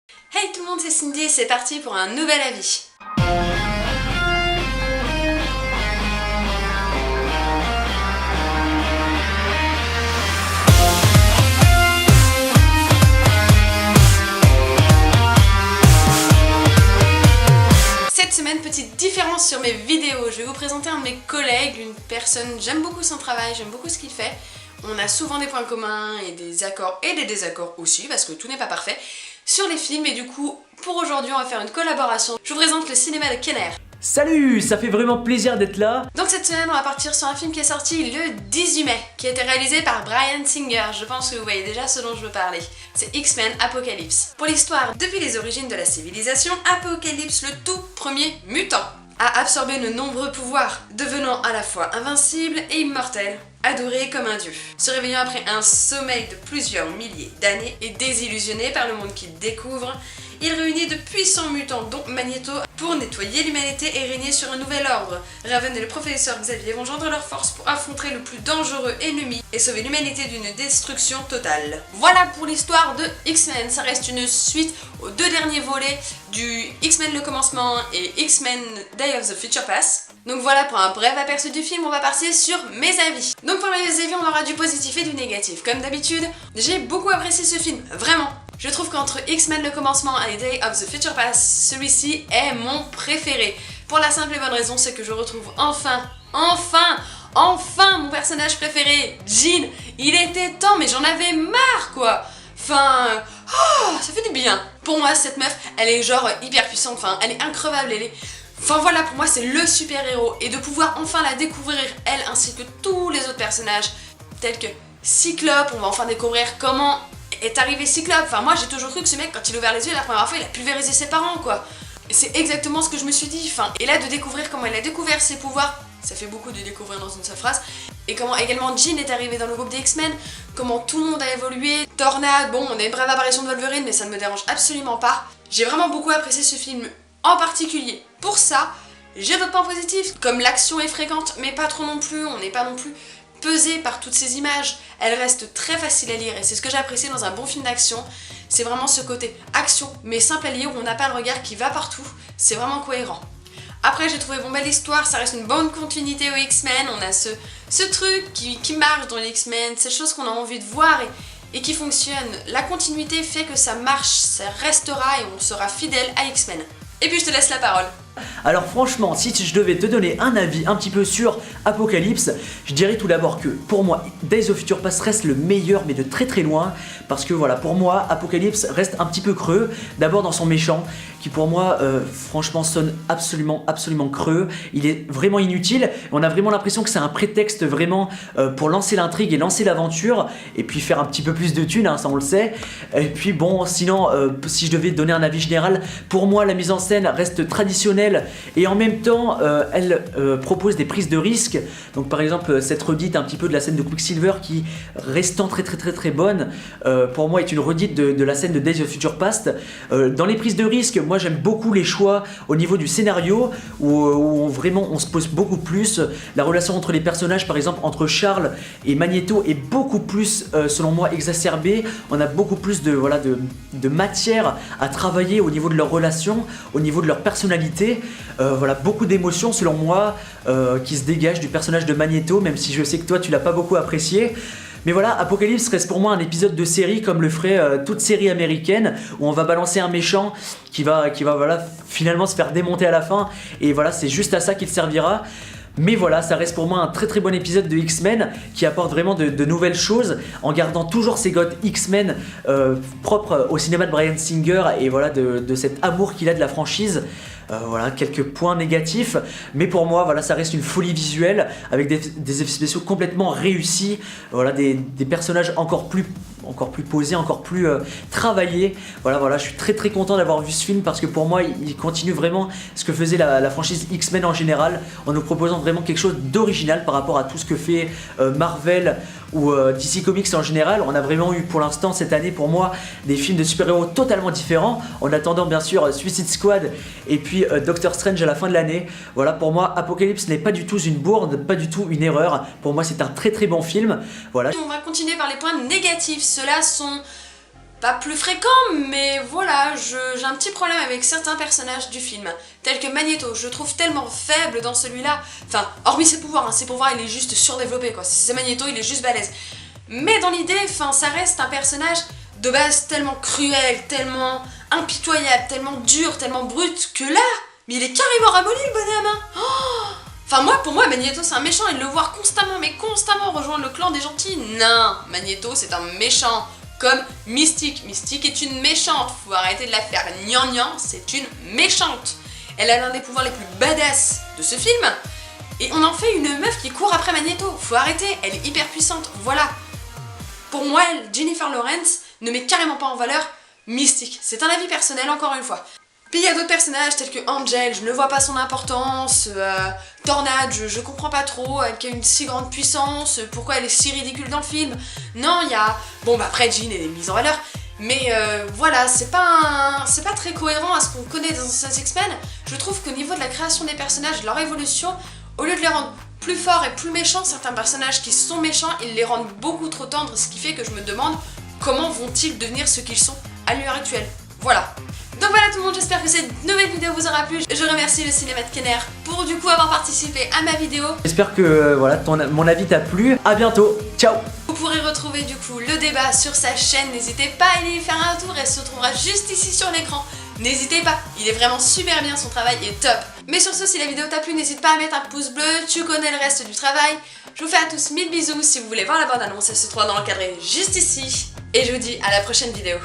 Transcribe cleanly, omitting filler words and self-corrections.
Hey tout le monde, c'est Cindy et c'est parti pour un nouvel avis. Cette semaine, petite différence sur mes vidéos. Je vais vous présenter un de mes collègues, une personne, j'aime beaucoup son travail, j'aime beaucoup ce qu'il fait. On a souvent des points communs et des accords et des désaccords aussi, parce que tout n'est pas parfait, sur les films. Et du coup, pour aujourd'hui, on va faire une collaboration. Je vous présente le cinéma de Kenner. Salut, ça fait vraiment plaisir d'être là. Donc cette semaine, on va partir sur un film qui est sorti le 18 mai, qui a été réalisé par Bryan Singer. Je pense que vous voyez déjà ce dont je veux parler. C'est X-Men Apocalypse. Pour l'histoire, depuis les origines de la civilisation, Apocalypse, le tout premier mutant, a absorbé de nombreux pouvoirs, devenant à la fois invincible et immortel, adoré comme un dieu. Se réveillant après un sommeil de plusieurs milliers d'années et désillusionné par le monde qu'il découvre, il réunit de puissants mutants dont Magneto pour nettoyer l'humanité et régner sur un nouvel ordre. Raven et le professeur Xavier vont joindre leurs forces pour affronter le plus dangereux ennemi et sauver l'humanité d'une destruction totale. Voilà pour l'histoire de X-Men. Ça reste une suite aux deux derniers volets du X-Men le commencement et X-Men Day of the Future Past. Donc voilà pour un bref aperçu du film, on va passer sur mes avis. Donc pour mes avis, on aura du positif et du négatif. Comme d'habitude, j'ai beaucoup apprécié ce film, vraiment. Je trouve qu'entre X-Men le commencement et Day of the Future Past, celui-ci est mon préféré. Pour la simple et bonne raison, c'est que je retrouve enfin mon personnage préféré, Jean. Il était temps, mais j'en avais marre quoi. Enfin, ça fait du bien. Pour moi, cette meuf, elle est genre hyper puissante, enfin, elle est increvable, elle est... Enfin voilà, pour moi c'est le super-héros, et de pouvoir enfin la découvrir, elle ainsi que tous les autres personnages, tels que Cyclope, on va enfin découvrir comment est arrivé Cyclope. Enfin moi j'ai toujours cru que ce mec, quand il a ouvert les yeux la première fois, il a pulvérisé ses parents quoi. C'est exactement ce que je me suis dit, enfin, et là de découvrir comment elle a découvert ses pouvoirs, ça fait beaucoup de découvrir dans une seule phrase, et comment également Jean est arrivé dans le groupe des X-Men, comment tout le monde a évolué, Tornade, bon on a une brève apparition de Wolverine mais ça ne me dérange absolument pas. J'ai vraiment beaucoup apprécié ce film en particulier. Pour ça, j'ai d'autres points positifs, comme l'action est fréquente, mais pas trop non plus, on n'est pas non plus pesé par toutes ces images. Elle reste très facile à lire, et c'est ce que j'ai apprécié dans un bon film d'action, c'est vraiment ce côté action, mais simple à lire, où on n'a pas le regard qui va partout, c'est vraiment cohérent. Après j'ai trouvé belle histoire, ça reste une bonne continuité aux X-Men, on a ce truc qui marche dans les X-Men, cette chose qu'on a envie de voir et qui fonctionne. La continuité fait que ça marche, ça restera et on sera fidèle à X-Men. Et puis je te laisse la parole. Alors franchement, si je devais te donner un avis un petit peu sur Apocalypse, je dirais tout d'abord que pour moi Days of Future Past reste le meilleur, mais de très très loin, parce que voilà, pour moi Apocalypse reste un petit peu creux. D'abord dans son méchant, qui pour moi franchement sonne absolument creux. Il est vraiment inutile, on a vraiment l'impression que c'est un prétexte vraiment pour lancer l'intrigue et lancer l'aventure, et puis faire un petit peu plus de thunes, hein, ça on le sait. Et puis bon, sinon si je devais donner un avis général, pour moi la mise en scène reste traditionnelle, et en même temps elle propose des prises de risques. Donc par exemple cette redite un petit peu de la scène de Quicksilver, qui restant très bonne, pour moi est une redite de la scène de Days of Future Past. Dans les prises de risques, moi j'aime beaucoup les choix au niveau du scénario, où vraiment on se pose beaucoup plus. La relation entre les personnages, par exemple entre Charles et Magneto, est beaucoup plus selon moi exacerbée. On a beaucoup plus de matière à travailler au niveau de leur relation, au niveau de leur personnalité. Voilà, beaucoup d'émotions selon moi qui se dégagent du personnage de Magneto, même si je sais que toi tu l'as pas beaucoup apprécié. Mais voilà, Apocalypse reste pour moi un épisode de série, comme le ferait toute série américaine, où on va balancer un méchant qui va voilà, finalement se faire démonter à la fin, et voilà, c'est juste à ça qu'il servira. Mais voilà, ça reste pour moi un très bon épisode de X-Men, qui apporte vraiment de nouvelles choses, en gardant toujours ces codes X-Men propres au cinéma de Bryan Singer, et voilà, de cet amour qu'il a de la franchise. Voilà, quelques points négatifs, mais pour moi voilà, ça reste une folie visuelle, avec des effets spéciaux complètement réussis, voilà, des personnages encore plus posés, encore plus travaillés. Voilà, je suis très content d'avoir vu ce film, parce que pour moi il continue vraiment ce que faisait la franchise X-Men en général, en nous proposant vraiment quelque chose d'original par rapport à tout ce que fait Marvel ou DC Comics en général. On a vraiment eu pour l'instant cette année, pour moi, des films de super-héros totalement différents, en attendant bien sûr Suicide Squad et puis Doctor Strange à la fin de l'année. Voilà, pour moi Apocalypse n'est pas du tout une bourde, pas du tout une erreur. Pour moi c'est un très bon film. Voilà. On va continuer par les points négatifs. Ceux-là sont pas plus fréquent, mais voilà, j'ai un petit problème avec certains personnages du film, tels que Magneto. Je le trouve tellement faible dans celui-là. Enfin, hormis ses pouvoirs, hein, ses pouvoirs il est juste surdéveloppé quoi. Si c'est Magneto, il est juste balèze. Mais dans l'idée, enfin, ça reste un personnage de base tellement cruel, tellement impitoyable, tellement dur, tellement brut, que là, mais il est carrément ramolli le bonhomme, hein. Oh, enfin pour moi, Magneto c'est un méchant, et de le voir constamment, mais constamment rejoindre le clan des gentils, non, Magneto c'est un méchant. Comme Mystique. Mystique est une méchante, faut arrêter de la faire gnangnan, c'est une méchante. Elle a l'un des pouvoirs les plus badass de ce film, et on en fait une meuf qui court après Magneto, faut arrêter, elle est hyper puissante, voilà. Pour moi, Jennifer Lawrence ne met carrément pas en valeur Mystique, c'est un avis personnel encore une fois. Puis il y a d'autres personnages tels que Angel, je ne vois pas son importance, Tornade, je comprends pas trop, elle qui a une si grande puissance, pourquoi elle est si ridicule dans le film. Non, il y a... Bon bah après Jean elle est mise en valeur, mais voilà, c'est pas très cohérent à ce qu'on connaît dans ces X-Men. Je trouve qu'au niveau de la création des personnages, de leur évolution, au lieu de les rendre plus forts et plus méchants, certains personnages qui sont méchants, ils les rendent beaucoup trop tendres, ce qui fait que je me demande comment vont-ils devenir ce qu'ils sont à l'heure actuelle. Voilà. Donc voilà tout le monde, j'espère que cette nouvelle vidéo vous aura plu. Je remercie le cinéma de Kenner pour du coup avoir participé à ma vidéo. J'espère que voilà, mon avis t'a plu. À bientôt, ciao. Vous pourrez retrouver du coup le débat sur sa chaîne, n'hésitez pas à aller y faire un tour, elle se trouvera juste ici sur l'écran. N'hésitez pas, il est vraiment super bien, son travail est top. Mais sur ce, si la vidéo t'a plu, n'hésite pas à mettre un pouce bleu, tu connais le reste du travail. Je vous fais à tous 1000 bisous, si vous voulez voir la bande annonce, elle se trouve dans le cadre juste ici. Et je vous dis à la prochaine vidéo.